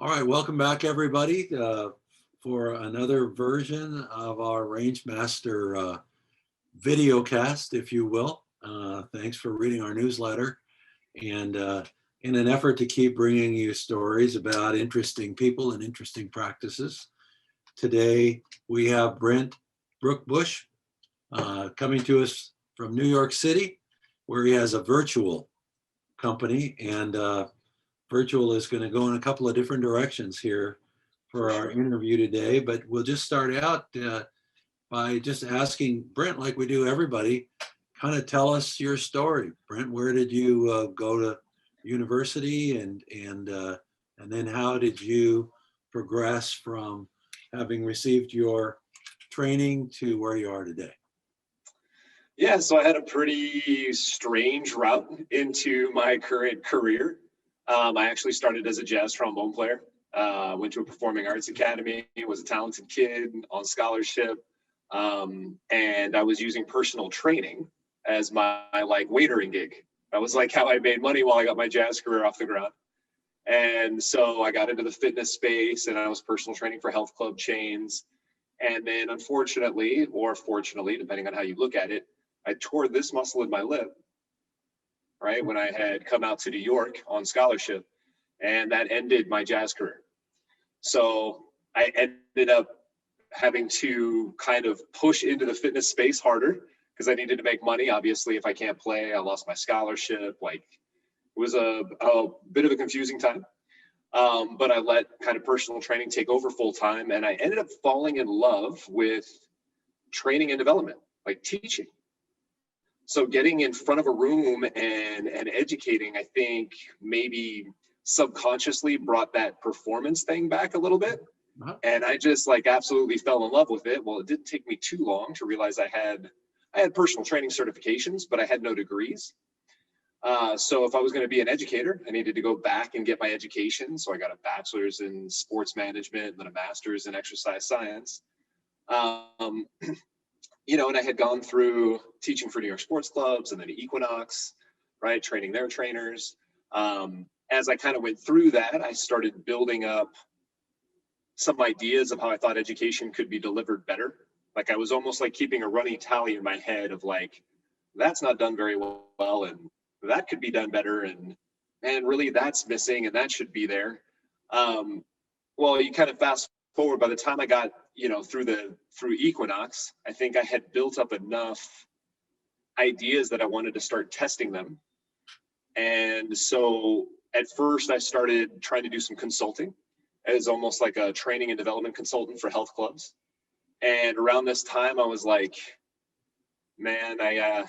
All right, welcome back, everybody, for another version of our RangeMaster video cast, if you will. Thanks for reading our newsletter. And in an effort to keep bringing you stories about interesting people and interesting practices, today we have Brent Brookbush coming to us from New York City, where he has a virtual company, and virtual is going to go in a couple of different directions here for our interview today, but we'll just start out by just asking Brent, like we do everybody, kind of tell us your story. Brent, where did you go to university, and then how did you progress from having received your training to where you are today? Yeah, so I had a pretty strange route into my current career. I actually started as a jazz trombone player, went to a performing arts academy, was a talented kid on scholarship, and I was using personal training as my waitering gig. That was like how I made money while I got my jazz career off the ground. And so I got into the fitness space, and I was personal training for health club chains. And then unfortunately, or fortunately, depending on how you look at it, I tore this muscle in my lip, right, when I had come out to New York on scholarship, and that ended my jazz career. So I ended up having to kind of push into the fitness space harder because I needed to make money. Obviously, if I can't play, I lost my scholarship. Like, it was a bit of a confusing time. But I let kind of personal training take over full time, and I ended up falling in love with training and development, like teaching. So getting in front of a room and educating, I think maybe subconsciously brought that performance thing back a little bit. And I just absolutely fell in love with it. Well, it didn't take me too long to realize I had personal training certifications, but I had no degrees. So if I was going to be an educator, I needed to go back and get my education. So I got a bachelor's in sports management and then a master's in exercise science. And I had gone through teaching for New York sports clubs and then Equinox, right, training their trainers. As I kind of went through that, I started building up some ideas of how I thought education could be delivered better. Like, I was almost like keeping a running tally in my head of that's not done very well, and that could be done better, and really that's missing, and that should be there. Well, you kind of fast forward, by the time I got through Equinox, I think I had built up enough ideas that I wanted to start testing them. And so at first I started trying to do some consulting as almost like a training and development consultant for health clubs. And around this time I was like, man, I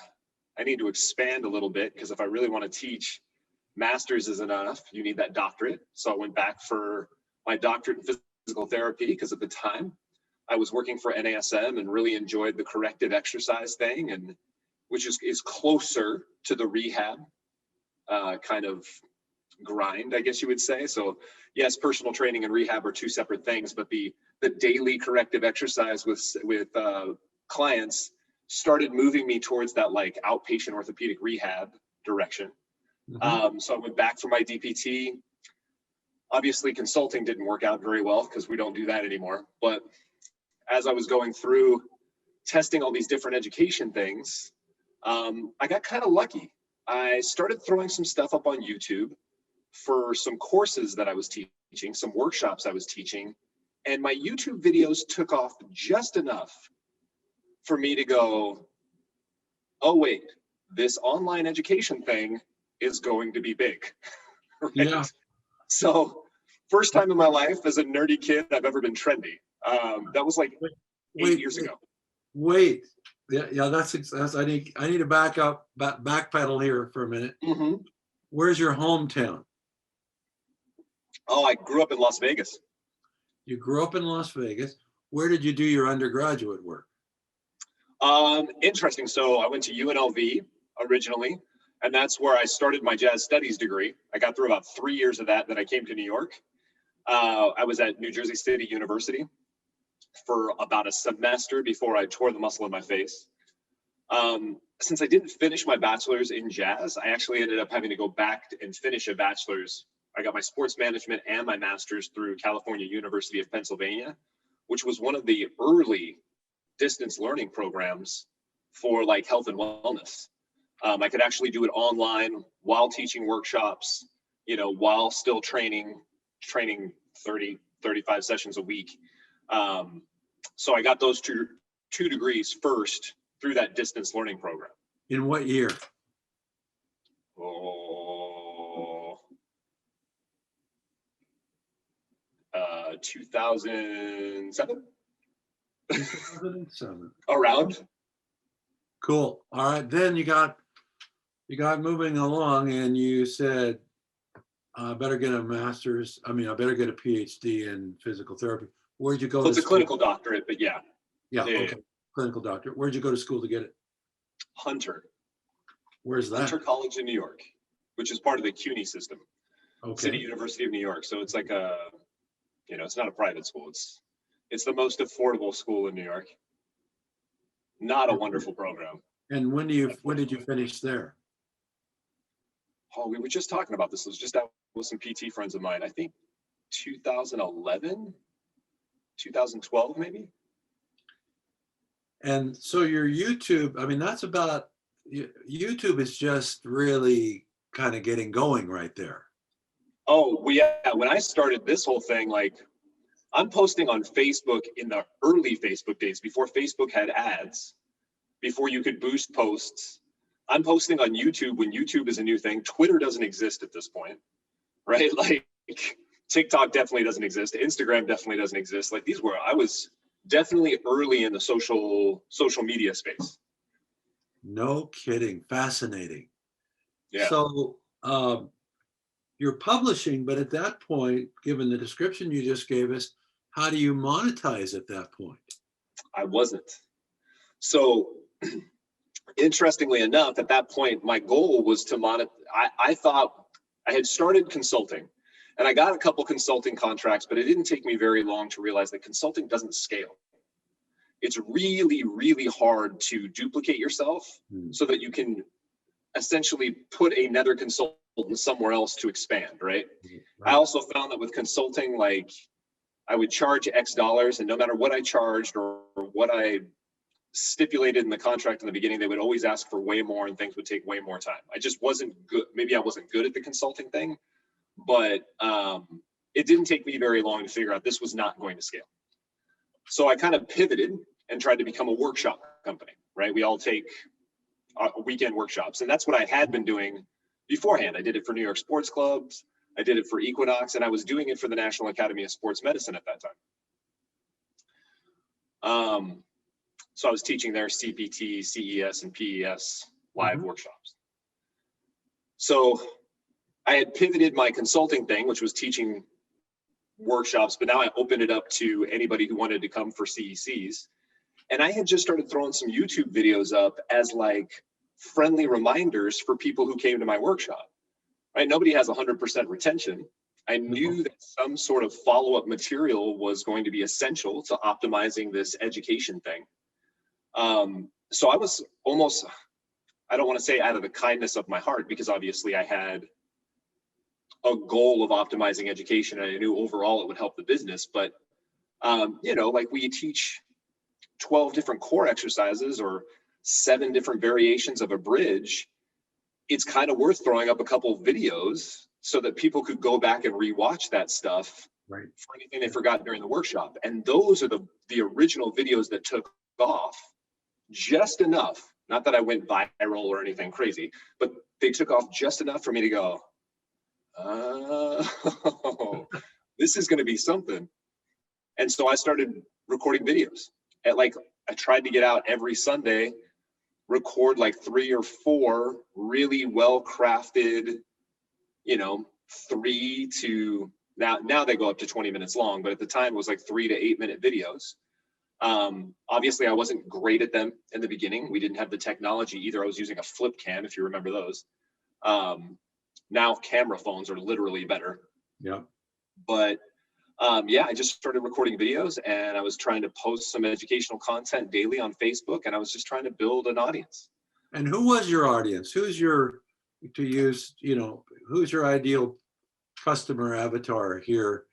need to expand a little bit, because if I really want to teach, master's isn't enough. You need that doctorate. So I went back for my doctorate in physical therapy, because at the time I was working for NASM and really enjoyed the corrective exercise thing, and which is closer to the rehab kind of grind, I guess you would say. So yes, personal training and rehab are two separate things, but the daily corrective exercise with clients started moving me towards that outpatient orthopedic rehab direction. Mm-hmm. So I went back for my DPT. Obviously, consulting didn't work out very well because we don't do that anymore. But as I was going through testing all these different education things, I got kind of lucky. I started throwing some stuff up on YouTube for some courses that I was teaching, some workshops I was teaching, and my YouTube videos took off just enough for me to go, oh, wait, this online education thing is going to be big. Right? Yeah. So first time in my life as a nerdy kid I've ever been trendy. That was 8 years ago. Wait. Yeah, that's I need to backpedal here for a minute. Mm-hmm. Where's your hometown? Oh, I grew up in Las Vegas. You grew up in Las Vegas. Where did you do your undergraduate work? Interesting. So I went to UNLV originally, and that's where I started my jazz studies degree. I got through about 3 years of that. Then I came to New York. I was at New Jersey City University for about a semester before I tore the muscle in my face. Since I didn't finish my bachelor's in jazz, I actually ended up having to go back and finish a bachelor's I got my sports management and my master's through California University of Pennsylvania, which was one of the early distance learning programs for like health and wellness. I could actually do it online while teaching workshops, you know, while still training 30, 35 sessions a week. So I got those two degrees first through that distance learning program. In what year? 2007. 2007. Around. Cool. All right. Then you got moving along, and you said, I better get a master's. I mean, I better get a PhD in physical therapy. Where'd you go? Well, it's a clinical doctorate, but yeah. Yeah. Okay. Clinical doctorate. Where'd you go to school to get it? Hunter. Where's that? Hunter College in New York, which is part of the CUNY system. Okay. City University of New York. So it's like a, you know, it's not a private school. It's the most affordable school in New York. Not a wonderful program. And when did you finish there? Oh, we were just talking about this. I was just out with some PT friends of mine. I think 2011, 2012, maybe. And so your YouTube, I mean, that's about, YouTube is just really kind of getting going right there. Oh, well, yeah. When I started this whole thing, like, I'm posting on Facebook in the early Facebook days, before Facebook had ads, before you could boost posts. I'm posting on YouTube when YouTube is a new thing. Twitter doesn't exist at this point, right? Like, TikTok definitely doesn't exist. Instagram definitely doesn't exist. Like, I was definitely early in the social media space. No kidding. Fascinating. Yeah. So you're publishing, but at that point, given the description you just gave us, how do you monetize at that point? I wasn't. So interestingly enough, at that point, my goal was to monetize. I thought I had started consulting, and I got a couple consulting contracts, but it didn't take me very long to realize that consulting doesn't scale. It's really, really hard to duplicate yourself so that you can essentially put another consultant somewhere else to expand, right? I also found that with consulting, like, I would charge X dollars, and no matter what I charged or what I stipulated in the contract in the beginning, they would always ask for way more, and things would take way more time. I just wasn't good. Maybe I wasn't good at the consulting thing, but it didn't take me very long to figure out this was not going to scale. So I kind of pivoted and tried to become a workshop company, right? We all take weekend workshops, and that's what I had been doing beforehand. I did it for New York sports clubs. I did it for Equinox, and I was doing it for the National Academy of Sports Medicine at that time. So I was teaching their CPT, CES, and PES live workshops. So I had pivoted my consulting thing, which was teaching workshops, but now I opened it up to anybody who wanted to come for CECs. And I had just started throwing some YouTube videos up as like friendly reminders for people who came to my workshop. Right? Nobody has 100% retention. I knew that some sort of follow-up material was going to be essential to optimizing this education thing. So I was almost, I don't want to say out of the kindness of my heart, because obviously I had a goal of optimizing education, and I knew overall it would help the business. But, you know, like, we teach 12 different core exercises or 7 different variations of a bridge. It's kind of worth throwing up a couple of videos so that people could go back and rewatch that stuff for anything they forgot during the workshop. And those are the original videos that took off just enough. Not that I went viral or anything crazy, but they took off just enough for me to go, oh, this is going to be something. And so I started recording videos. I tried to get out every Sunday, record like 3 or 4 really well-crafted, you know, 3 to, now they go up to 20 minutes long, but at the time it was like 3 to 8 minute videos. Obviously I wasn't great at them in the beginning. We didn't have the technology either. I was using a flip cam, if you remember those. Now camera phones are literally better. Yeah. But yeah, I just started recording videos, and I was trying to post some educational content daily on Facebook, and I was just trying to build an audience. And who was your audience? Who's your, to use, you know, who's your ideal customer avatar here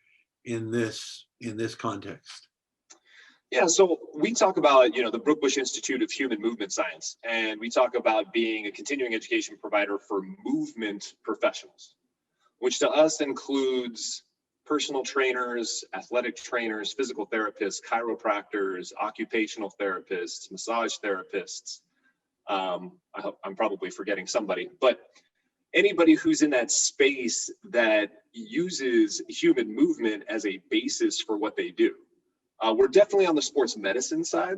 in this context? Yeah, so we talk about, the Brookbush Institute of Human Movement Science, and we talk about being a continuing education provider for movement professionals, which to us includes personal trainers, athletic trainers, physical therapists, chiropractors, occupational therapists, massage therapists. I'm probably forgetting somebody, but anybody who's in that space that uses human movement as a basis for what they do. We're definitely on the sports medicine side,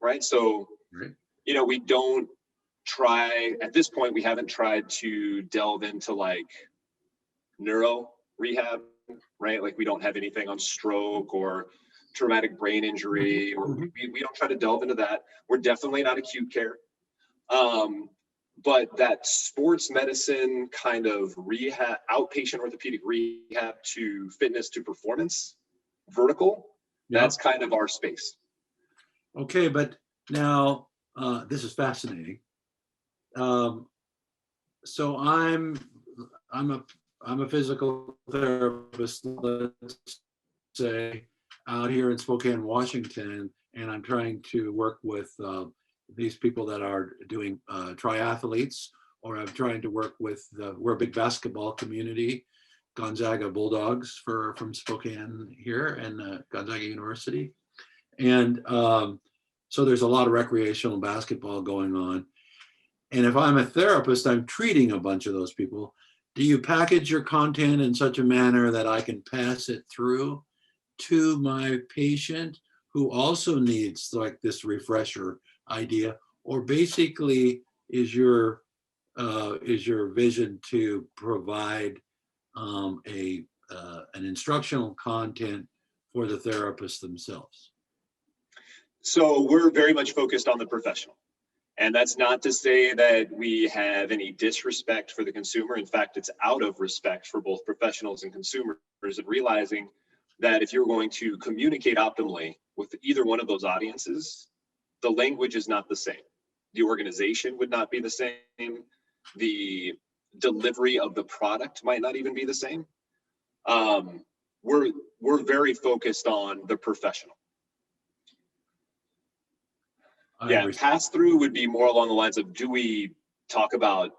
right? So, Right. we don't try, at this point, we haven't tried to delve into like neuro rehab, right? Like we don't have anything on stroke or traumatic brain injury, or we don't try to delve into that. We're definitely not acute care. But that sports medicine kind of rehab, outpatient orthopedic rehab to fitness to performance vertical, that's kind of our space. Okay, but now this is fascinating. So I'm a physical therapist, let's say, out here in Spokane, Washington, and I'm trying to work with these people that are doing triathletes, or I'm trying to work with, we're a big basketball community, Gonzaga Bulldogs from Spokane here, and Gonzaga University. And so there's a lot of recreational basketball going on. And if I'm a therapist, I'm treating a bunch of those people. Do you package your content in such a manner that I can pass it through to my patient who also needs like this refresher idea? Or basically is your vision to provide an instructional content for the therapists themselves? So we're very much focused on the professional. And that's not to say that we have any disrespect for the consumer. In fact, it's out of respect for both professionals and consumers, and realizing that if you're going to communicate optimally with either one of those audiences, the language is not the same. The organization would not be the same. The delivery of the product might not even be the same. We're very focused on the professional. Yeah, pass through would be more along the lines of, do we talk about,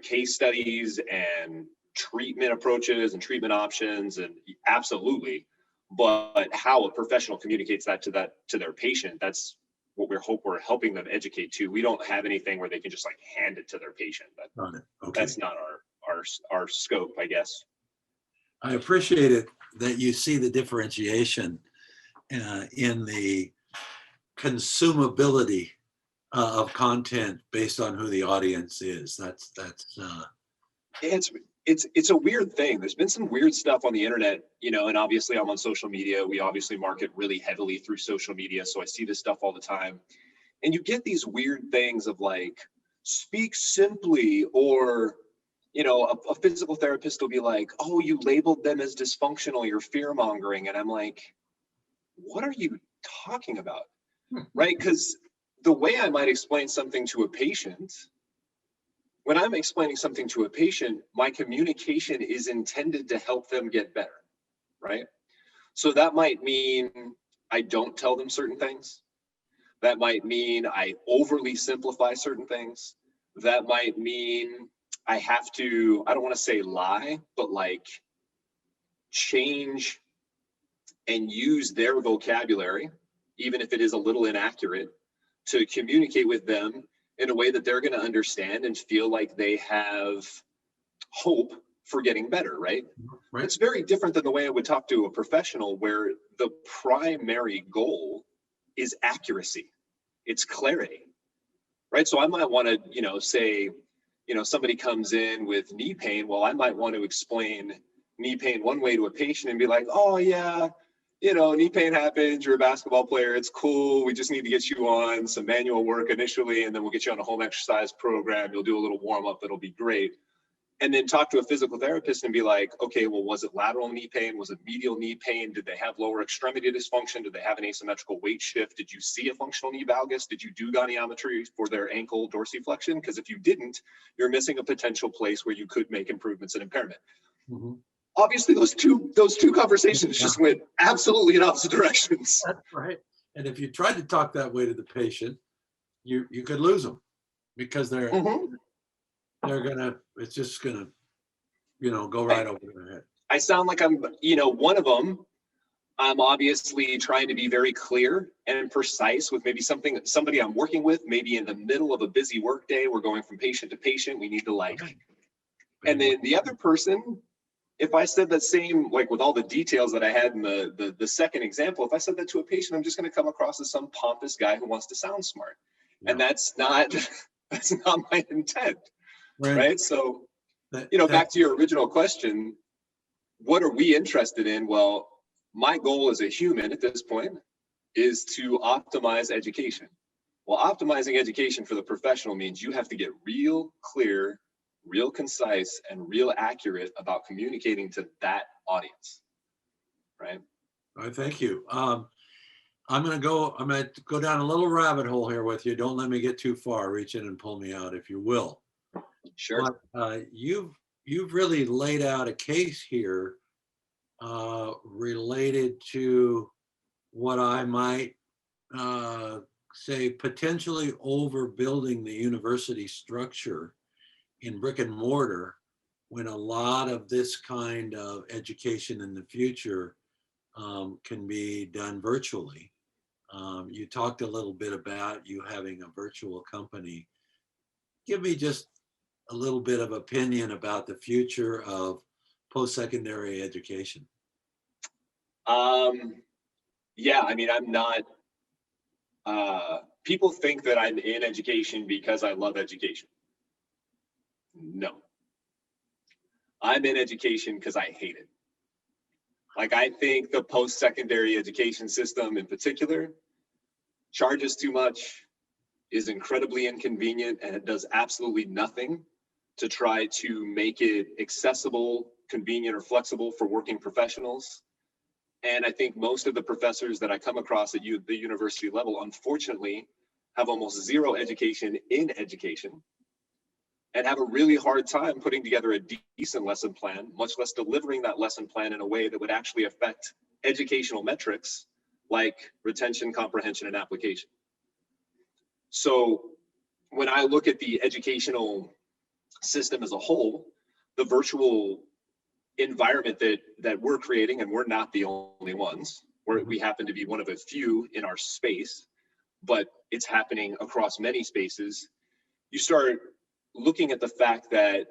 case studies and treatment approaches and treatment options, and absolutely, but how a professional communicates that to their patient, that's what we're helping them educate to. We don't have anything where they can just like hand it to their patient. That's not our scope, I guess. I appreciate it that you see the differentiation in the consumability of content based on who the audience is. It's a weird thing. There's been some weird stuff on the internet, and obviously I'm on social media. We obviously market really heavily through social media, so I see this stuff all the time. And you get these weird things of like, speak simply, or a physical therapist will be like, oh, you labeled them as dysfunctional, you're fear mongering. And I'm like, what are you talking about? Right? Because the way I might explain something to a patient, when I'm explaining something to a patient, my communication is intended to help them get better, right? So that might mean I don't tell them certain things. That might mean I overly simplify certain things. That might mean I have to, I don't want to say lie, but like change and use their vocabulary, even if it is a little inaccurate, to communicate with them in a way that they're going to understand and feel like they have hope for getting better, right? It's very different than the way I would talk to a professional, where the primary goal is accuracy. It's clarity, right? So I might want to, say, somebody comes in with knee pain. Well, I might want to explain knee pain one way to a patient and be like, oh yeah, knee pain happens, you're a basketball player, it's cool. We just need to get you on some manual work initially, and then we'll get you on a home exercise program. You'll do a little warm up, it'll be great. And then talk to a physical therapist and be like, okay, well, was it lateral knee pain? Was it medial knee pain? Did they have lower extremity dysfunction? Did they have an asymmetrical weight shift? Did you see a functional knee valgus? Did you do goniometry for their ankle dorsiflexion? Because if you didn't, you're missing a potential place where you could make improvements and impairment. obviously those two conversations just went absolutely in opposite directions. That's right. And if you tried to talk that way to the patient, you could lose them because they're gonna, it's just gonna, go right over their head. I sound like I'm, one of them. I'm obviously trying to be very clear and precise with maybe somebody I'm working with, maybe in the middle of a busy work day. We're going from patient to patient. We need to and then the other person, if I said that same, like with all the details that I had in the second example, if I said that to a patient, I'm just going to come across as some pompous guy who wants to sound smart. Yeah. And that's not my intent. Right. So, back to your original question, what are we interested in? Well, my goal as a human at this point is to optimize education. Well, optimizing education for the professional means you have to get real clear, real concise, and real accurate about communicating to that audience, right? All right, thank you. I'm going to go down a little rabbit hole here with you. Don't let me get too far. Reach in and pull me out if you will. Sure. But you've really laid out a case here related to what I might say potentially overbuilding the university structure in brick and mortar, when a lot of this kind of education in the future can be done virtually. You talked a little bit about you having a virtual company. Give me just a little bit of opinion about the future of post-secondary education. Yeah, I mean, I'm not, people think that I'm in education because I love education. No. I'm in education because I hate it. Like, I think the post-secondary education system in particular charges too much, is incredibly inconvenient, and it does absolutely nothing to try to make it accessible, convenient, or flexible for working professionals. And I think most of the professors that I come across at the university level, unfortunately, have almost zero education in education and have a really hard time putting together a decent lesson plan, much less delivering that lesson plan in a way that would actually affect educational metrics like retention, comprehension, and application. So when I look at the educational system as a whole, the virtual environment that we're creating, and we're not the only ones, we happen to be one of a few in our space, but it's happening across many spaces. You start looking at the fact that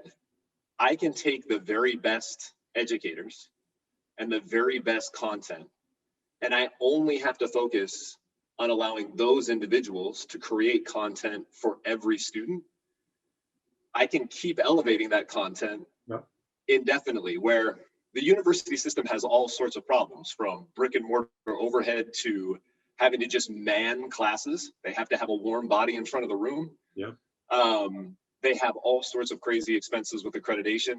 I can take the very best educators and the very best content, and I only have to focus on allowing those individuals to create content for every student. I can keep elevating that content indefinitely, where the university system has all sorts of problems, from brick and mortar overhead to having to just man classes. They have to have a warm body in front of the room. They have all sorts of crazy expenses with accreditation.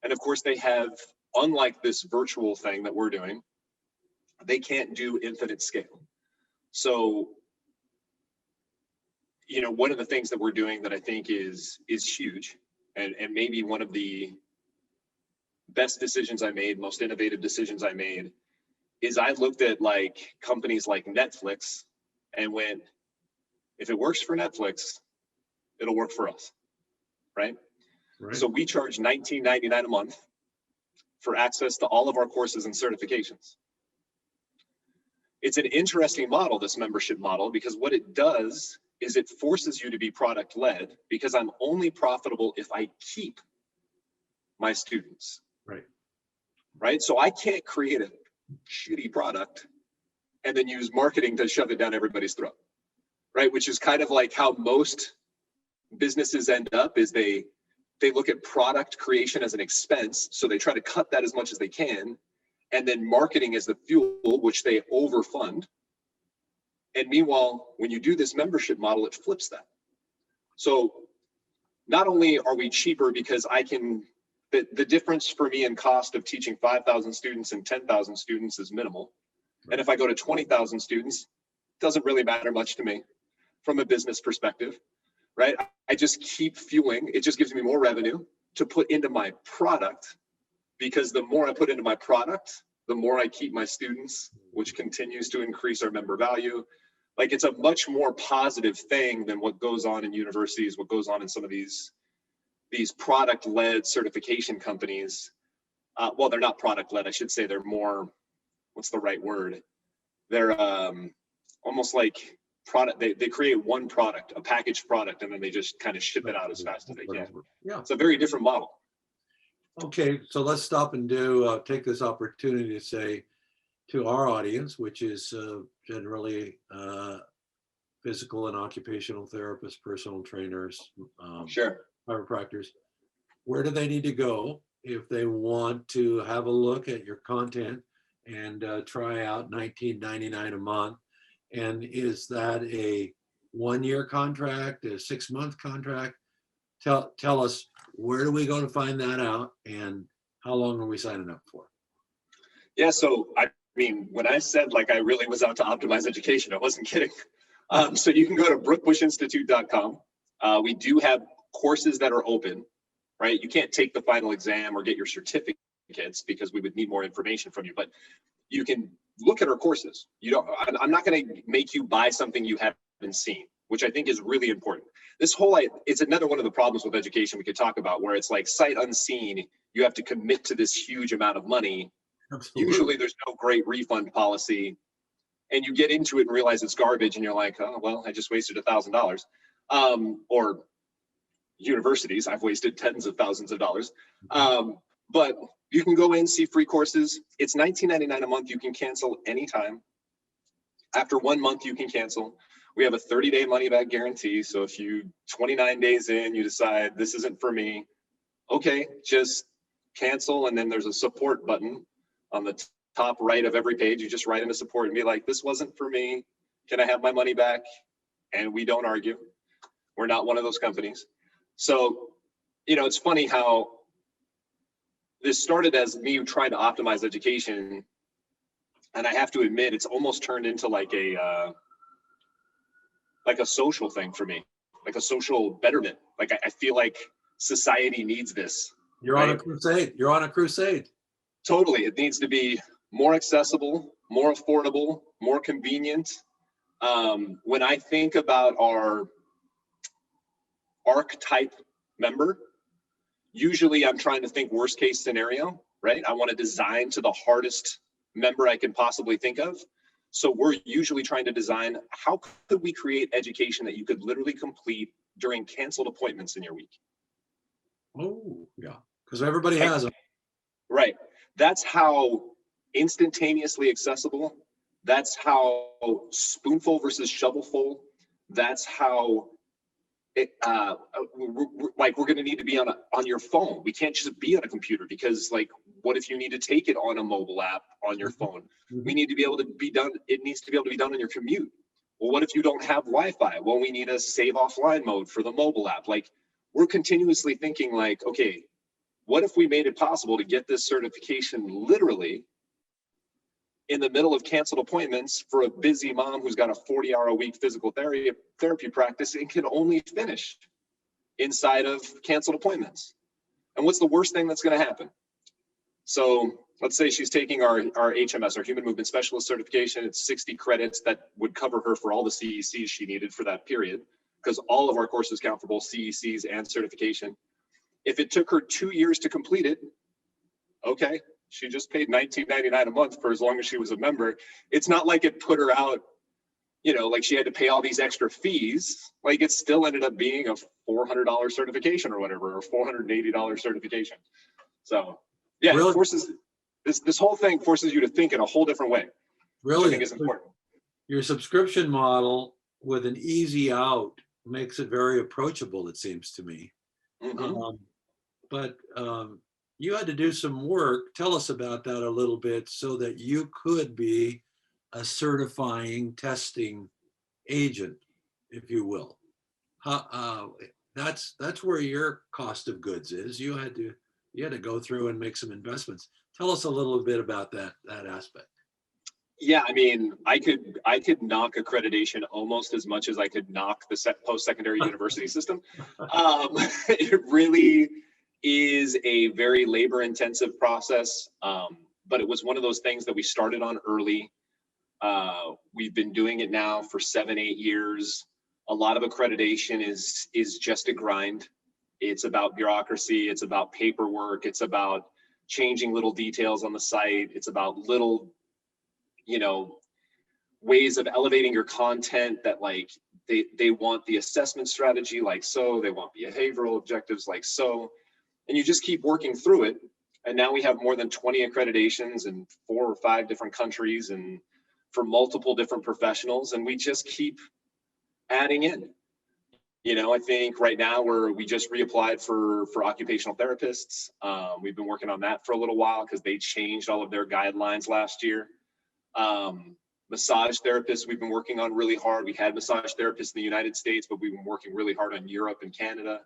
And of course they have, unlike this virtual thing that we're doing, they can't do infinite scale. So, one of the things that we're doing that I think is huge, and maybe one of the best decisions I made, most innovative decisions I made, is I looked at like companies like Netflix and went, if it works for Netflix, it'll work for us, right? So we charge $19.99 a month for access to all of our courses and certifications. It's an interesting model, this membership model, because what it does is it forces you to be product led, because I'm only profitable if I keep my students. Right. So I can't create a shitty product and then use marketing to shove it down everybody's throat. Right. Which is kind of like how most businesses end up, is they look at product creation as an expense. So they try to cut that as much as they can. And then marketing is the fuel, which they overfund. And meanwhile, when you do this membership model, it flips that. So not only are we cheaper because the difference for me in cost of teaching 5,000 students and 10,000 students is minimal. And if I go to 20,000 students, it doesn't really matter much to me from a business perspective, right? I just keep fueling. It just gives me more revenue to put into my product, because the more I put into my product, the more I keep my students, which continues to increase our member value. Like, it's a much more positive thing than what goes on in universities, what goes on in some of these product-led certification companies. Well, they're not product-led, I should say. They're more, what's the right word? They're almost like product. They create one product, a packaged product, and then they just kind of ship it out as fast as they can. Yeah. It's a very different model. Okay, so let's stop and take this opportunity to say to our audience, which is generally physical and occupational therapists, personal trainers, Sure. chiropractors, where do they need to go if they want to have a look at your content and try out $19.99 a month? And is that a 1-year contract, a 6-month contract? Tell us, where do we go to find that out, and how long are we signing up for? Yeah, so I mean, when I said like I really was out to optimize education, I wasn't kidding. So you can go to brookbushinstitute.com. We do have courses that are open, right? You can't take the final exam or get your certificates because we would need more information from you, but you can look at our courses. I'm not going to make you buy something you haven't seen, which I think is really important. It's another one of the problems with education we could talk about, where it's like sight unseen. You have to commit to this huge amount of money. Absolutely. Usually there's no great refund policy, and you get into it and realize it's garbage, and you're like, oh, well, I just wasted $1,000. Or universities, I've wasted tens of thousands of dollars. But you can go in, see free courses. It's $19.99 a month. You can cancel anytime. After 1 month, you can cancel. We have a 30-day money-back guarantee. So if 29 days in, you decide this isn't for me, okay, just cancel. And then there's a support button on the top right of every page. You just write into support and be like, this wasn't for me. Can I have my money back? And we don't argue. We're not one of those companies. So, it's funny how this started as me trying to optimize education. And I have to admit, it's almost turned into like a social thing for me, like a social betterment. Like I feel like society needs this. You're right? On a crusade. You're on a crusade. Totally. It needs to be more accessible, more affordable, more convenient. When I think about our archetype member, usually I'm trying to think worst case scenario, right? I want to design to the hardest member I can possibly think of. So we're usually trying to design, how could we create education that you could literally complete during canceled appointments in your week? Oh, yeah, because everybody has them. Right. That's how instantaneously accessible. That's how spoonful versus shovelful. That's how we're going to need to be on your phone. We can't just be on a computer, because like, what if you need to take it on a mobile app on your phone? We need to be able to be done. It needs to be able to be done on your commute. Well, what if you don't have Wi-Fi? Well, we need a save offline mode for the mobile app. Like, we're continuously thinking like, okay, what if we made it possible to get this certification literally in the middle of canceled appointments for a busy mom who's got a 40-hour-a-week physical therapy practice and can only finish inside of canceled appointments? And what's the worst thing that's going to happen? So let's say she's taking our HMS, our Human Movement Specialist certification. It's 60 credits that would cover her for all the CECs she needed for that period, because all of our courses count for both CECs and certification. If it took her 2 years to complete it, okay, she just paid $19.99 a month for as long as she was a member. It's not like it put her out, like she had to pay all these extra fees. Like, it still ended up being a $400 certification or whatever, or $480 certification. So yeah, really? It forces this whole thing forces you to think in a whole different way. Really, which I think is important. Your subscription model with an easy out makes it very approachable, it seems to me. But you had to do some work. Tell us about that a little bit, so that you could be a certifying testing agent, if you will. That's where your cost of goods is. You had to go through and make some investments. Tell us a little bit about that aspect. Yeah, I mean, I could knock accreditation almost as much as I could knock the post-secondary university system. It really is a very labor intensive process, but it was one of those things that we started on early. We've been doing it now for 7-8 years. A lot of accreditation is just a grind. It's about bureaucracy. It's about paperwork. It's about changing little details on the site. It's about little, ways of elevating your content that like they want the assessment strategy like so, they want behavioral objectives like so, and you just keep working through it. And now we have more than 20 accreditations in 4 or 5 different countries and for multiple different professionals, and we just keep adding in. I think right now we just reapplied for occupational therapists. We've been working on that for a little while because they changed all of their guidelines last year. Massage therapists we've been working on really hard. We had massage therapists in the United States, but we've been working really hard on Europe and Canada.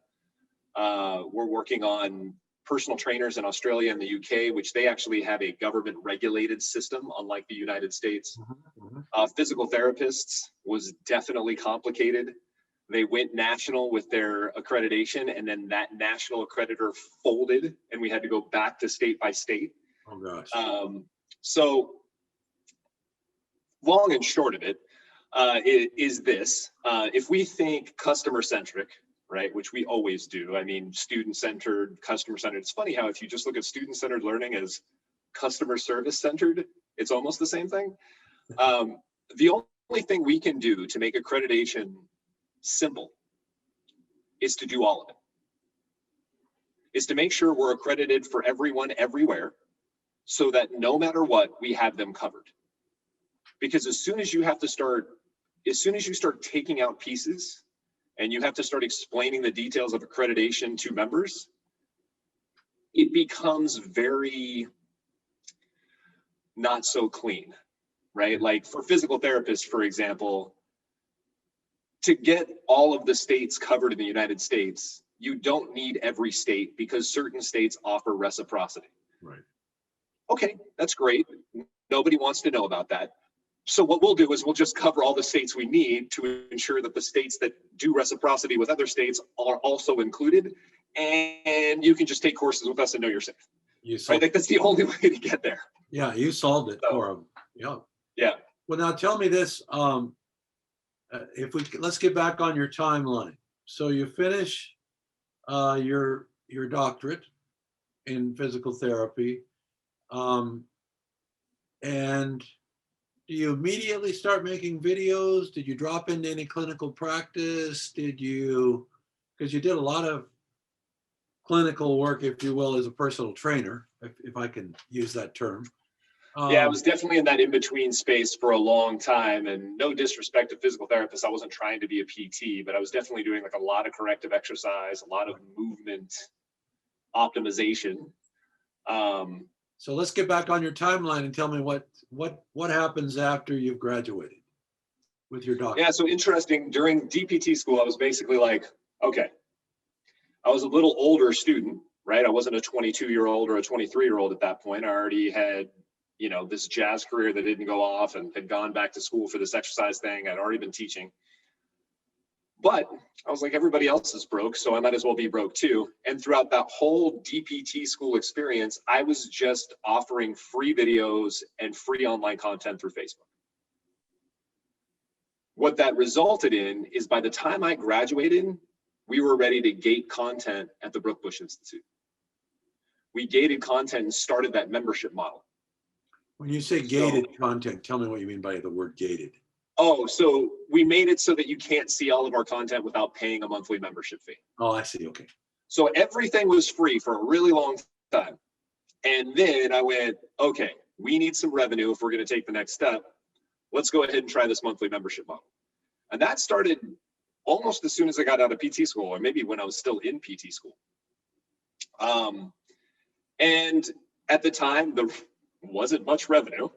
We're working on personal trainers in Australia and the UK, which they actually have a government regulated system, unlike the United States. Physical therapists was definitely complicated. They went national with their accreditation, and then that national accreditor folded, and we had to go back to state by state. Oh gosh. So long and short of it is this: if we think customer centric, right, which we always do. I mean, student-centered, customer-centered. It's funny how if you just look at student-centered learning as customer service-centered, it's almost the same thing. The only thing we can do to make accreditation simple is to do all of it. Is to make sure we're accredited for everyone, everywhere, so that no matter what, we have them covered. Because as soon as you start taking out pieces, and you have to start explaining the details of accreditation to members, it becomes very not so clean, right? Like for physical therapists, for example, to get all of the states covered in the United States, you don't need every state because certain states offer reciprocity. Right. Okay, that's great. Nobody wants to know about that. So what we'll do is we'll just cover all the states we need to ensure that the states that do reciprocity with other states are also included, and you can just take courses with us and know you're safe. Right? Like that's the only way to get there. Yeah, you solved it for them. Yeah. Yeah. Well, now tell me this: let's get back on your timeline. So you finish your doctorate in physical therapy, and do you immediately start making videos? Did you drop into any clinical practice? Because you did a lot of clinical work, if you will, as a personal trainer, if I can use that term. Yeah, I was definitely in that in-between space for a long time, and no disrespect to physical therapists, I wasn't trying to be a PT, but I was definitely doing like a lot of corrective exercise, a lot of movement optimization. So let's get back on your timeline and tell me what happens after you've graduated with your doctorate. Yeah, so interesting. During DPT school, I was basically like, okay, I was a little older student, right? I wasn't a 22-year-old or a 23-year-old at that point. I already had, this jazz career that didn't go off and had gone back to school for this exercise thing. I'd already been teaching. But I was like, everybody else is broke, so I might as well be broke too. And throughout that whole DPT school experience, I was just offering free videos and free online content through Facebook. What that resulted in is by the time I graduated, we were ready to gate content at the Brookbush Institute. We gated content and started that membership model. When you say gated content, tell me what you mean by the word gated. Oh, so we made it so that you can't see all of our content without paying a monthly membership fee. Oh, I see. Okay. So everything was free for a really long time. And then I went, okay, we need some revenue if we're going to take the next step. Let's go ahead and try this monthly membership model. And that started almost as soon as I got out of PT school, or maybe when I was still in PT school. And at the time, there wasn't much revenue.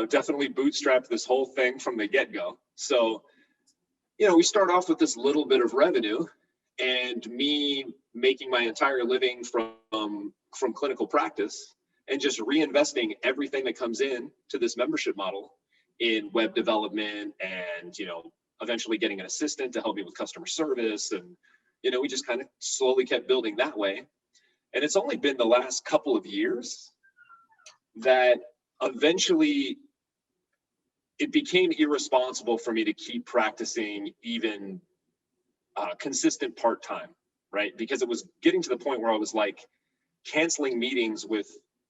Definitely bootstrapped this whole thing from the get-go. So, we start off with this little bit of revenue, and me making my entire living from clinical practice and just reinvesting everything that comes in to this membership model in web development and, eventually getting an assistant to help me with customer service. And, we just kind of slowly kept building that way. And it's only been the last couple of years that eventually it became irresponsible for me to keep practicing even consistent part-time, right? Because it was getting to the point where I was like canceling meetings with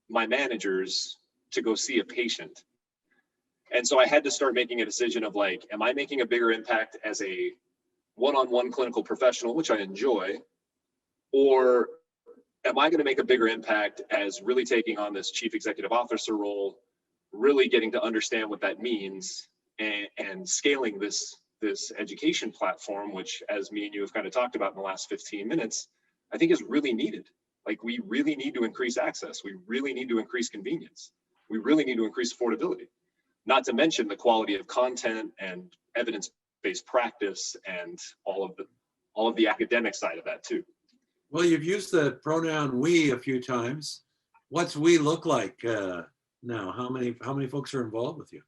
my managers to go see a patient. And so I had to start making a decision of like, am I making a bigger impact as a one-on-one clinical professional, which I enjoy, or am I going to make a bigger impact as really taking on this chief executive officer role, really getting to understand what that means, and scaling this education platform, which, as me and you have kind of talked about in the last 15 minutes, I think is really needed. Like, we really need to increase access. We really need to increase convenience. We really need to increase affordability, not to mention the quality of content and evidence-based practice and all of the academic side of that too. Well, you've used the pronoun we a few times. What's we look like now? How many folks are involved with you?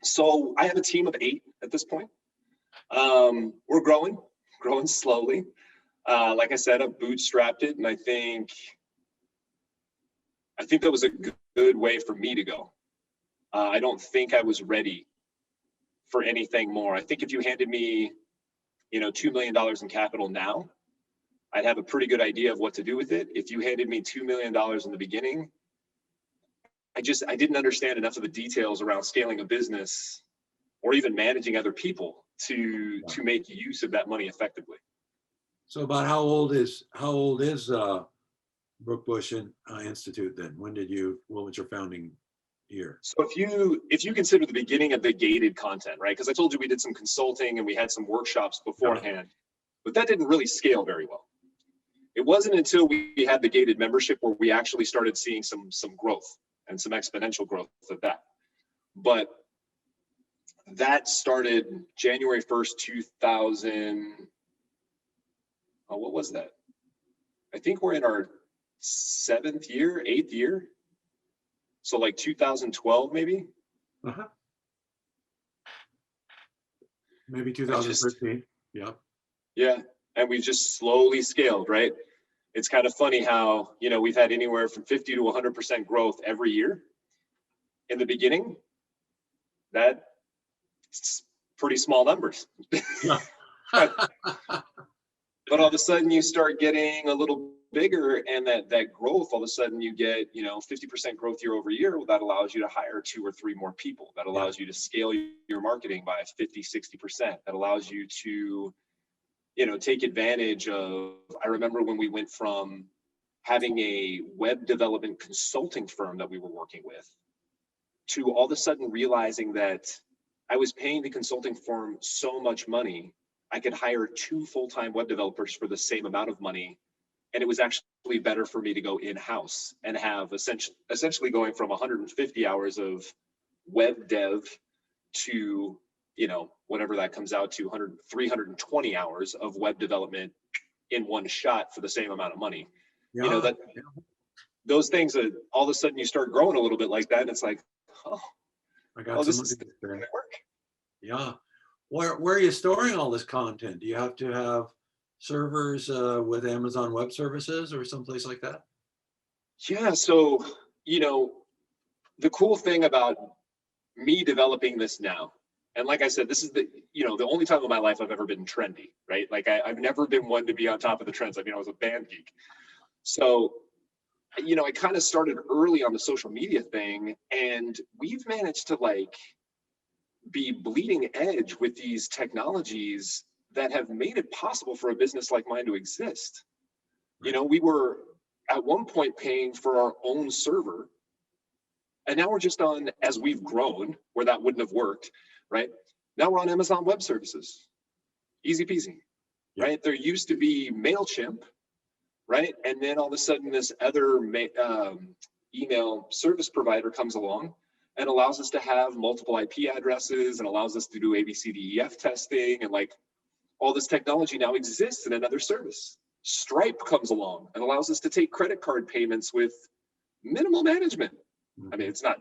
So I have a team of 8 at this point. We're growing slowly. Like I said, I've bootstrapped it, and I think that was a good way for me to go. I don't think I was ready for anything more. I think if you handed me, $2 million in capital now, I'd have a pretty good idea of what to do with it. If you handed me $2 million in the beginning, I didn't understand enough of the details around scaling a business or even managing other people to make use of that money effectively. So about how old is Brookbush Institute then? What was your founding year? So if you consider the beginning of the gated content, right? Because I told you we did some consulting and we had some workshops beforehand, but that didn't really scale very well. It wasn't until we had the gated membership where we actually started seeing some growth and some exponential growth of that. But that started January 1st, 2000. What was that? I think we're in our 8th year. So like 2012, maybe. Maybe 2013. Yeah. And we've just slowly scaled, right? It's kind of funny how, we've had anywhere from 50 to 100% growth every year. In the beginning, that's pretty small numbers. Yeah. But all of a sudden you start getting a little bigger, and that growth, all of a sudden you get, 50% growth year over year. Well, that allows you to hire 2 or 3 more people. That allows you to scale your marketing by 50, 60%. That allows you to, take advantage of, I remember when we went from having a web development consulting firm that we were working with to all of a sudden realizing that I was paying the consulting firm so much money, I could hire 2 full-time web developers for the same amount of money. And it was actually better for me to go in-house and have essentially going from 150 hours of web dev to, whatever that comes out to, 320 hours of web development in one shot for the same amount of money. Those things that all of a sudden you start growing a little bit like that, and it's like, this is going to work. Yeah. Where are you storing all this content? Do you have to have servers with Amazon Web Services or someplace like that? Yeah. So, the cool thing about me developing this now, and like I said, this is the only time in my life I've ever been trendy, right? Like I've never been one to be on top of the trends. I was a band geek. So, I kind of started early on the social media thing, and we've managed to be bleeding edge with these technologies that have made it possible for a business like mine to exist. We were at one point paying for our own server, and now we're just on, as we've grown, where that wouldn't have worked, right? Now we're on Amazon Web Services. Easy peasy, right? There used to be MailChimp, right? And then all of a sudden this other email service provider comes along and allows us to have multiple IP addresses and allows us to do ABCDEF testing, and all this technology now exists in another service. Stripe comes along and allows us to take credit card payments with minimal management. It's not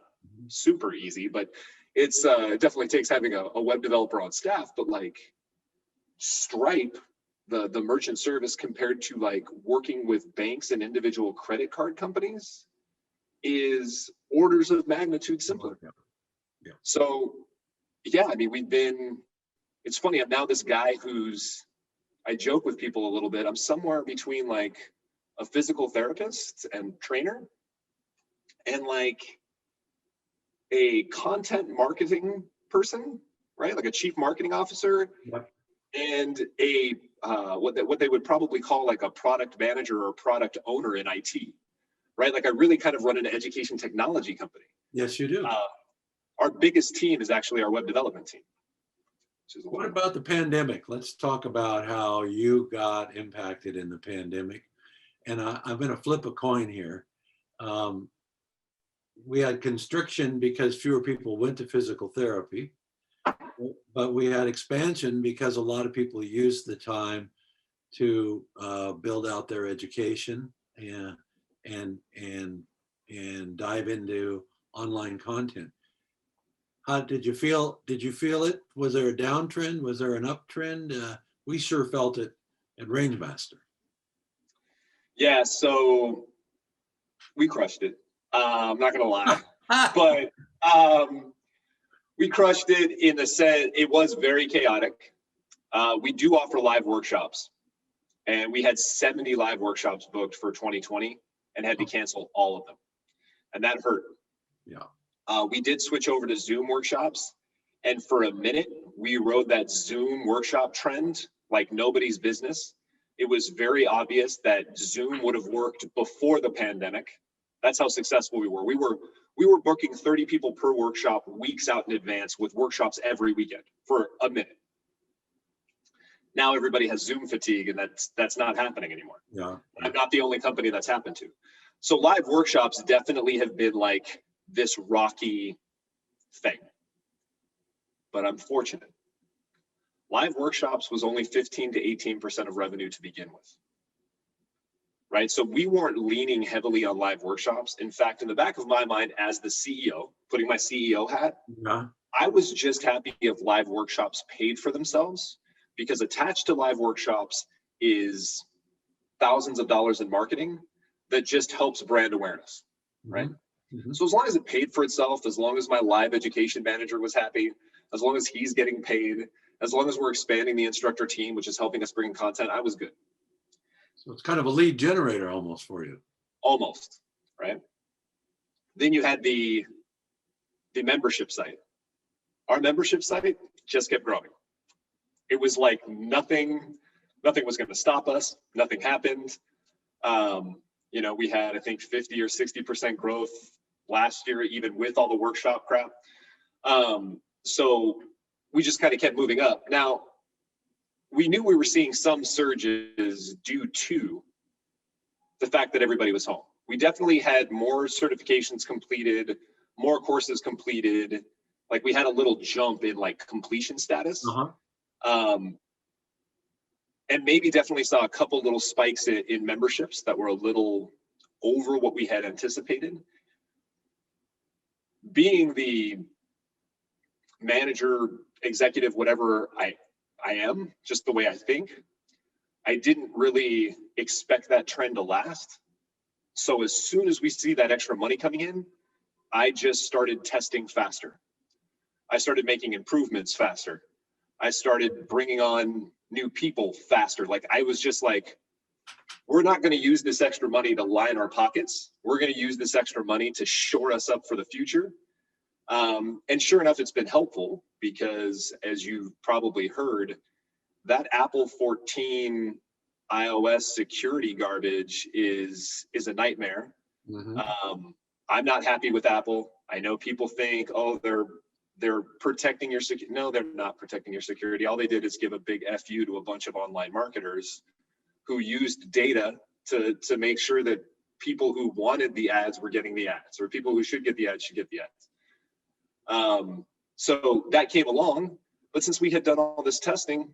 super easy, but it's it definitely takes having a web developer on staff. But Stripe the merchant service compared to like working with banks and individual credit card companies is orders of magnitude simpler. Yeah. So yeah, I mean, it's funny, I'm now this guy I joke with people a little bit. I'm somewhere between like a physical therapist and trainer and like a content marketing person, right? Like a chief marketing officer. Yep. And a what they would probably call like a product manager or product owner in IT, right? Like I really kind of run an education technology company. Yes, you do. Our biggest team is actually our web development team. What about the pandemic? Let's talk about how you got impacted in the pandemic. And I'm going to flip a coin here. We had constriction because fewer people went to physical therapy, but we had expansion because a lot of people used the time to build out their education and dive into online content. How did you feel? Did you feel it? Was there a downtrend? Was there an uptrend? We sure felt it at RangeMaster. Yeah, so we crushed it. I'm not gonna lie, but we crushed it in the sense it was very chaotic. We do offer live workshops, and we had 70 live workshops booked for 2020 and had to cancel all of them, and that hurt. Yeah. We did switch over to Zoom workshops, and for a minute, we rode that Zoom workshop trend like nobody's business. It was very obvious that Zoom would have worked before the pandemic. That's how successful we were. We were booking 30 people per workshop weeks out in advance with workshops every weekend for a minute. Now everybody has Zoom fatigue, and that's not happening anymore. Yeah. I'm not the only company that's happened to. So live workshops definitely have been like this rocky thing, but I'm fortunate. Live workshops was only 15 to 18% of revenue to begin with, right? So we weren't leaning heavily on live workshops. In fact, in the back of my mind as the CEO, putting my CEO hat, Yeah. I was just happy if live workshops paid for themselves, because attached to live workshops is thousands of dollars in marketing that just helps brand awareness, right? Mm-hmm. So as long as it paid for itself, as long as my live education manager was happy, as long as he's getting paid, as long as we're expanding the instructor team, which is helping us bring content, I was good. So it's kind of a lead generator almost for you. Almost, right? Then you had the membership site. Our membership site just kept growing. It was like nothing was going to stop us. Nothing happened. We had, I think, 50 or 60% growth last year, even with all the workshop crap. So we just kind of kept moving up. Now, we knew we were seeing some surges due to the fact that everybody was home. We definitely had more certifications completed, more courses completed. Like we had a little jump in like completion status. And maybe definitely saw a couple little spikes in memberships that were a little over what we had anticipated. Being the manager, executive, whatever I am, just the way I think, I didn't really expect that trend to last. So as soon as we see that extra money coming in, I just started testing faster. I started making improvements faster. I started bringing on new people faster. Like I was just like, we're not going to use this extra money to line our pockets. We're going to use this extra money to shore us up for the future. And sure enough, it's been helpful because, as you've probably heard, that Apple 14 iOS security garbage is a nightmare. I'm not happy with Apple. I know people think, oh, they're protecting your security. No, they're not protecting your security. All they did is give a big FU to a bunch of online marketers who used data to make sure that people who wanted the ads were getting the ads, or people who should get the ads should get the ads. So that came along, but since we had done all this testing,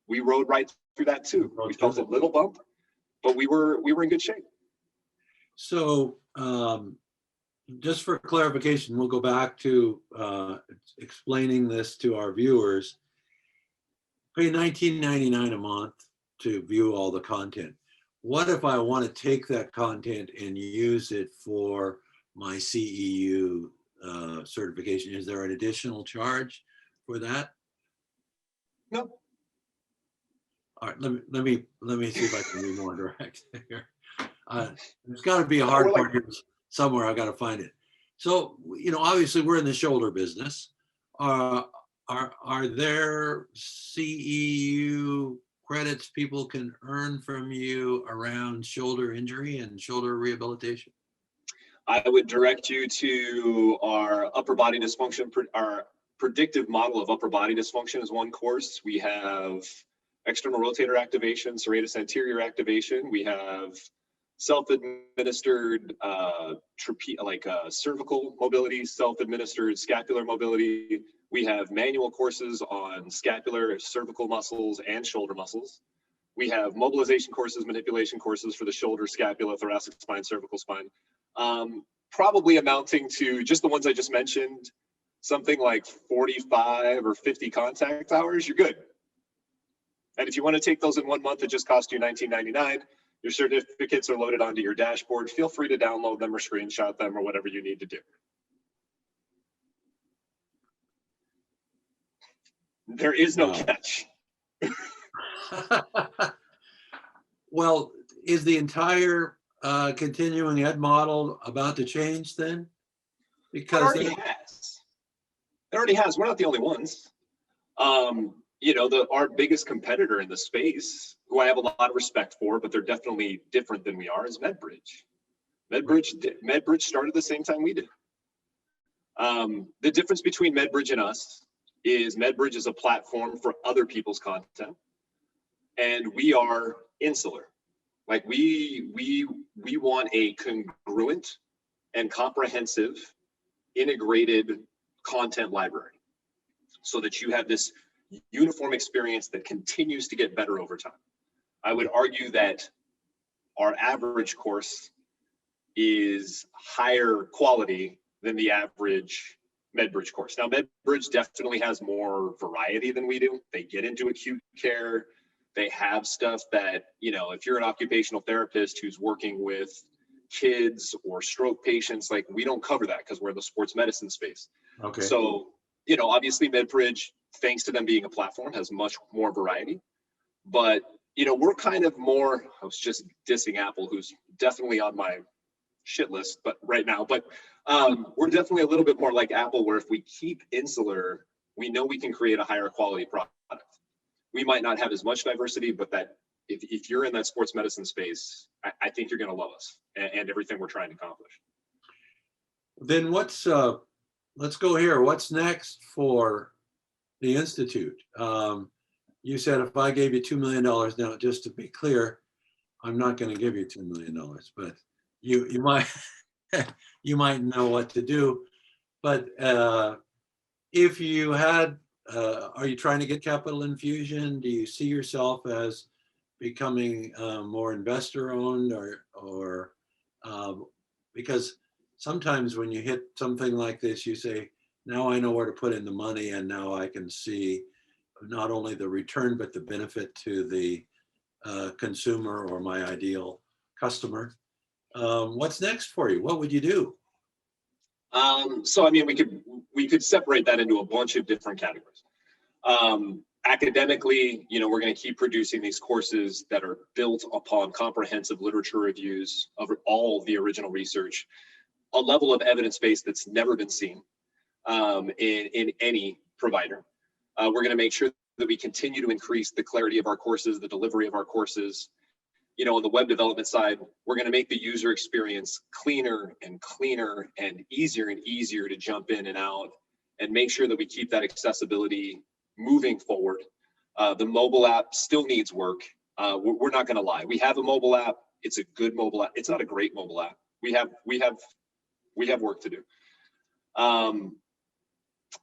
we rode right through that too. We felt a little bump, but we were in good shape. So just for clarification, we'll go back to explaining this to our viewers. pay $19.99 a month to view all the content. What if I want to take that content and use it for my CEU certification? Is there an additional charge for that? No. All right, let me see if I can be more direct here. There's got to be a We're hard like- part here somewhere. I got to find it. So, obviously we're in the shoulder business. Are there CEU credits people can earn from you around shoulder injury and shoulder rehabilitation? I would direct you to our upper body dysfunction, our predictive model of upper body dysfunction is one course. We have external rotator activation, serratus anterior activation. We have self-administered cervical mobility, self-administered scapular mobility. We have manual courses on scapular, cervical muscles, and shoulder muscles. We have mobilization courses, manipulation courses for the shoulder, scapula, thoracic spine, cervical spine. Probably amounting to just the ones I just mentioned, something like 45 or 50 contact hours, you're good. And if you want to take those in 1 month, it just costs you $19.99. Your certificates are loaded onto your dashboard. Feel free to download them or screenshot them or whatever you need to do. There is no catch. Well, is the entire continuing ed model about to change then? Because It already has. We're not the only ones. Our biggest competitor in the space, who I have a lot of respect for, but they're definitely different than we are, is MedBridge. MedBridge started the same time we did. The difference between MedBridge and us is MedBridge is a platform for other people's content, and we are insular. Like we want a congruent and comprehensive integrated content library so that you have this uniform experience that continues to get better over time. I would argue that our average course is higher quality than the average MedBridge course. Now, MedBridge definitely has more variety than we do. They get into acute care. They have stuff that, if you're an occupational therapist who's working with kids or stroke patients, like we don't cover that because we're in the sports medicine space. Okay. So, obviously MedBridge, thanks to them being a platform, has much more variety. But, we're kind of more, I was just dissing Apple, who's definitely on my shit list, but right now, we're definitely a little bit more like Apple, where if we keep insular, we know we can create a higher quality product. We might not have as much diversity, but that if you're in that sports medicine space, I think you're going to love us and everything we're trying to accomplish. Then let's go here. What's next for the Institute? You said if I gave you $2 million, now just to be clear, I'm not going to give you $2 million, but you might you might know what to do. But if you had, are you trying to get capital infusion? Do you see yourself as becoming more investor owned, or because sometimes when you hit something like this, you say, now I know where to put in the money, and now I can see not only the return, but the benefit to the consumer or my ideal customer. What's next for you? What would you do? So, I mean, we could separate that into a bunch of different categories. Academically, we're going to keep producing these courses that are built upon comprehensive literature reviews of all the original research, a level of evidence base that's never been seen in any provider. We're going to make sure that we continue to increase the clarity of our courses, the delivery of our courses. On the web development side, we're going to make the user experience cleaner and easier to jump in and out, and make sure that we keep that accessibility moving forward. The mobile app still needs work. We're not going to lie. We have a mobile app. It's a good mobile app. It's not a great mobile app. We have work to do.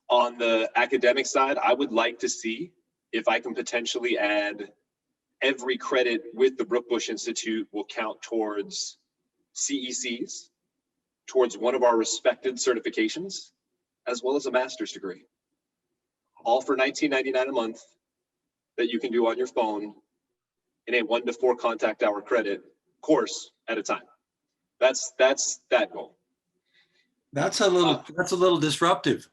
On the academic side, I would like to see if I can potentially add every credit with the Brookbush Institute will count towards CECs, towards one of our respected certifications, as well as a master's degree. All for $19.99 a month, that you can do on your phone in a 1 to 4 contact hour credit course at a time. That's that goal. That's a little disruptive.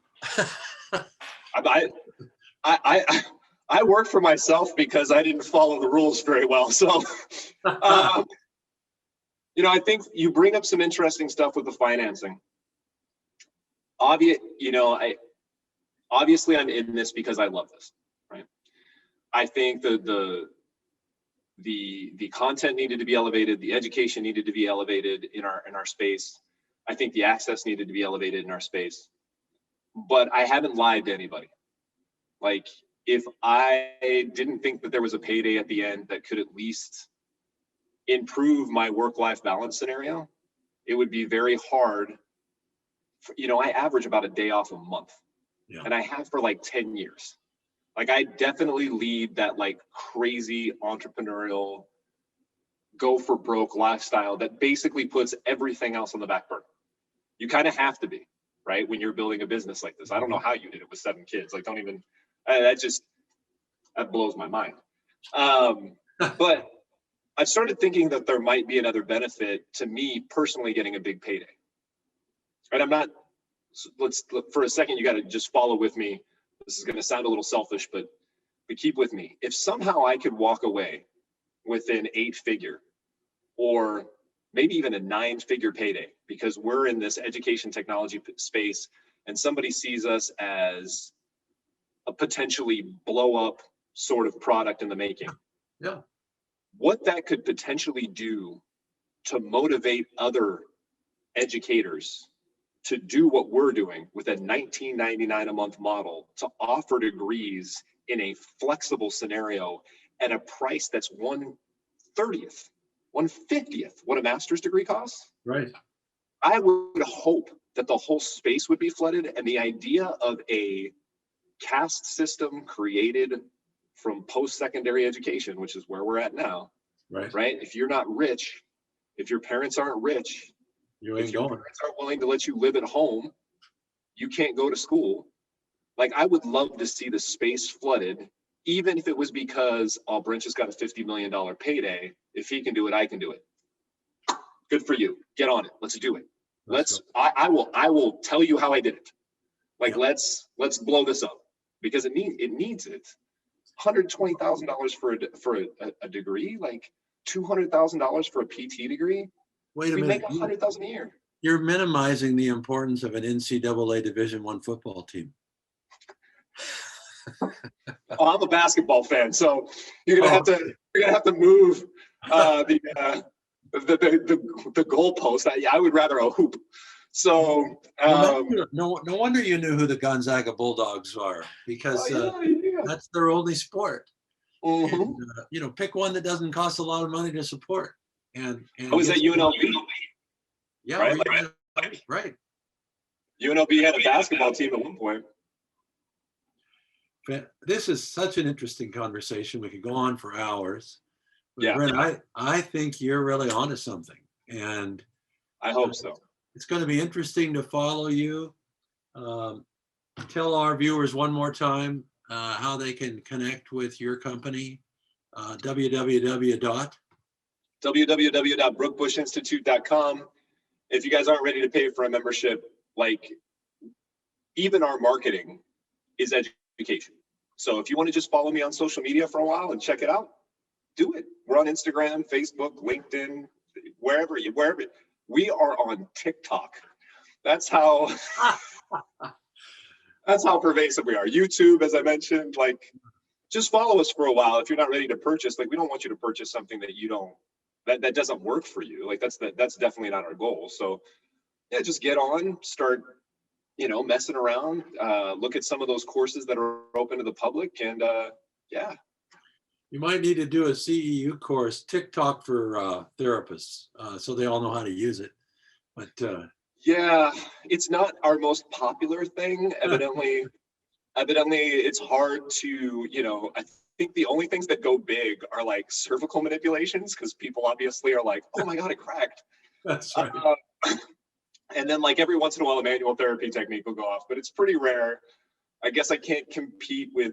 I work for myself because I didn't follow the rules very well. So, you know, I think you bring up some interesting stuff with the financing. Obviously I'm in this because I love this, right? I think the content needed to be elevated, the education needed to be elevated in our space. I think the access needed to be elevated in our space. But I haven't lied to anybody. Like, if I didn't think that there was a payday at the end that could at least improve my work-life balance scenario, it would be very hard. I average about a day off a month, and I have for like 10 years. Like, I definitely lead that like crazy entrepreneurial, go for broke lifestyle that basically puts everything else on the back burner. You kind of have to be, right? When you're building a business like this. I don't know how you did it with 7 kids. Like, that blows my mind. But I've started thinking that there might be another benefit to me personally getting a big payday. And for a second, you got to just follow with me. This is going to sound a little selfish, but keep with me. If somehow I could walk away with an 8-figure or maybe even a 9-figure payday, because we're in this education technology space and somebody sees us as a potentially blow up sort of product in the making. Yeah. What that could potentially do to motivate other educators to do what we're doing with a $19.99 a month model, to offer degrees in a flexible scenario at a price that's 1/30th, 1/50th what a master's degree costs. Right. I would hope that the whole space would be flooded, and the idea of a caste system created from post-secondary education, which is where we're at now, right? If you're not rich, if your parents aren't rich, if your parents aren't willing to let you live at home, you can't go to school. Like, I would love to see the space flooded, even if it was because, Brent just got a $50 million payday. If he can do it, I can do it. Good for you. Get on it. Let's do it. I will tell you how I did it. Like, let's blow this up, because it needs it. $120,000 for a degree, like $200,000 for a PT degree. Wait a we minute. make $100,000 a year. You're minimizing the importance of an NCAA Division I football team. I'm a basketball fan, so you're gonna have to move the goalpost. I would rather a hoop. So no wonder you knew who the Gonzaga Bulldogs are, because that's their only sport. Mm-hmm. And, pick one that doesn't cost a lot of money to support. And I was at UNLV. Yeah, right. UNLV had a basketball team at one point. This is such an interesting conversation. We could go on for hours. But Yeah. Brent, I think you're really onto something. And I hope so. It's going to be interesting to follow you. Tell our viewers one more time how they can connect with your company. www.brookbushinstitute.com. If you guys aren't ready to pay for a membership, like, even our marketing is education. So if you want to just follow me on social media for a while and check it out, do it. We're on Instagram, Facebook, LinkedIn, wherever. We are on TikTok. That's how pervasive we are. YouTube, as I mentioned, like, just follow us for a while. If you're not ready to purchase, like, we don't want you to purchase something that doesn't work for you. Like, that's definitely not our goal. So yeah, just get on, start, messing around, look at some of those courses that are open to the public, and yeah. You might need to do a CEU course, TikTok for therapists, so they all know how to use it. But yeah, it's not our most popular thing. Evidently, it's hard to, I think the only things that go big are like cervical manipulations, because people obviously are like, oh my God, it cracked. That's right. And then, like, every once in a while, a manual therapy technique will go off, but it's pretty rare. I guess I can't compete with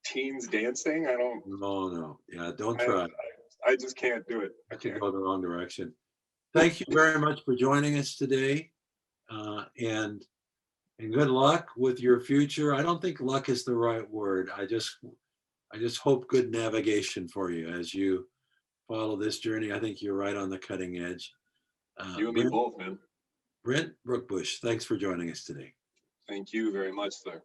teens dancing. I don't. No. Yeah, don't I, try. I just can't do it. I That could can't. go the wrong direction. Thank you very much for joining us today. And good luck with your future. I don't think luck is the right word. I just hope good navigation for you as you follow this journey. I think you're right on the cutting edge. You and me both, man. Brent Brookbush, thanks for joining us today. Thank you very much, sir.